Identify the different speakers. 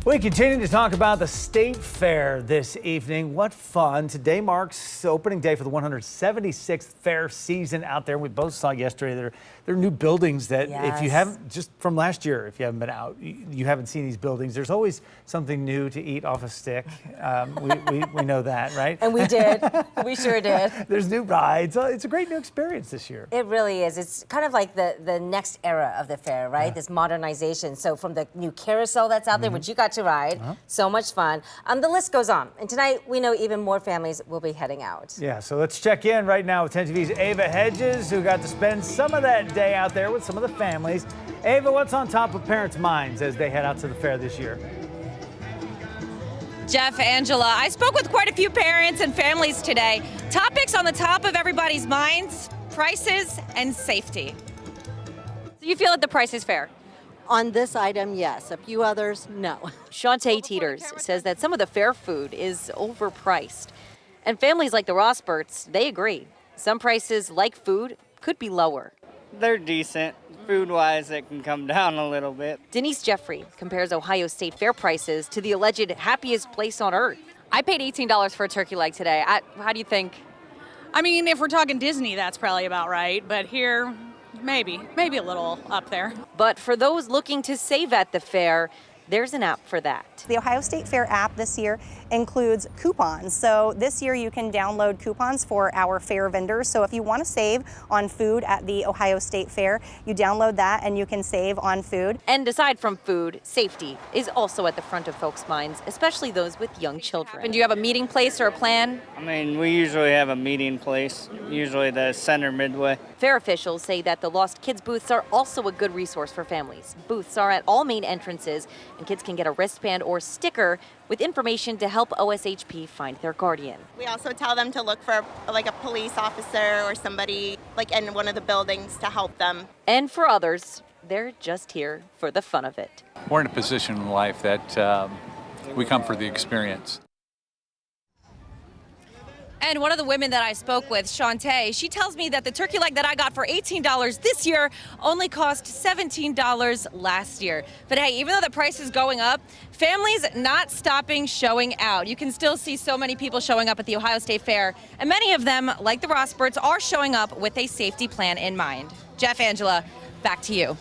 Speaker 1: We continue to talk about the state fair this evening. What fun. Today marks opening day for the 176th fair season out there. We both saw yesterday there are new buildings that if you haven't, just from last year, if you haven't been out, you haven't seen these buildings. There's always something new to eat off a stick. We know that, right?
Speaker 2: And we did. We sure did.
Speaker 1: There's new rides. It's a great new experience this year.
Speaker 2: It really is. It's kind of like the next era of the fair, right? This modernization. So from the new carousel that's out there, which you got to ride, so much fun. The list goes on. And tonight, we know even more families will be heading out.
Speaker 1: Yeah, so let's check in right now with 10 TV's Ava Hedges, who got to spend some of that day out there with some of the families. Ava, what's on top of parents' minds as they head out to the fair this year?
Speaker 3: Jeff, Angela, I spoke with quite a few parents and families today. Topics on the top of everybody's minds: prices and safety. So you feel that the price is fair?
Speaker 4: On this item, yes. A few others, no.
Speaker 5: Shantae Teeters says that some of the fair food is overpriced. And families like the Rossberts, they agree. Some prices, like food, could be lower.
Speaker 6: They're decent. Food-wise, it can come down a little bit.
Speaker 5: Denise Jeffrey compares Ohio State Fair prices to the alleged happiest place on earth.
Speaker 3: I paid $18 for a turkey leg today. How do you think?
Speaker 7: I mean, if we're talking Disney, that's probably about right. But here, maybe a little up there.
Speaker 5: But for those looking to save at the fair, there's an app for that.
Speaker 8: The Ohio State Fair app this year includes coupons. So this year you can download coupons for our fair vendors. So if you want to save on food at the Ohio State Fair, you download that and you can save on food.
Speaker 5: And aside from food, safety is also at the front of folks' minds, especially those with young children.
Speaker 3: And do you have a meeting place or a plan?
Speaker 6: I mean, we usually have a meeting place, usually the center midway.
Speaker 5: Fair officials say that the Lost Kids booths are also a good resource for families. Booths are at all main entrances, and kids can get a wristband or sticker with information to help OSHP find their guardian.
Speaker 9: We also tell them to look for like a police officer or somebody like in one of the buildings to help them.
Speaker 5: And for others, they're just here for the fun of it.
Speaker 10: We're in a position in life that we come for the experience.
Speaker 3: And one of the women that I spoke with, Shantae, she tells me that the turkey leg that I got for $18 this year only cost $17 last year. But hey, even though the price is going up, families not stopping showing out. You can still see so many people showing up at the Ohio State Fair, and many of them, like the Rossberts, are showing up with a safety plan in mind. Jeff, Angela, back to you.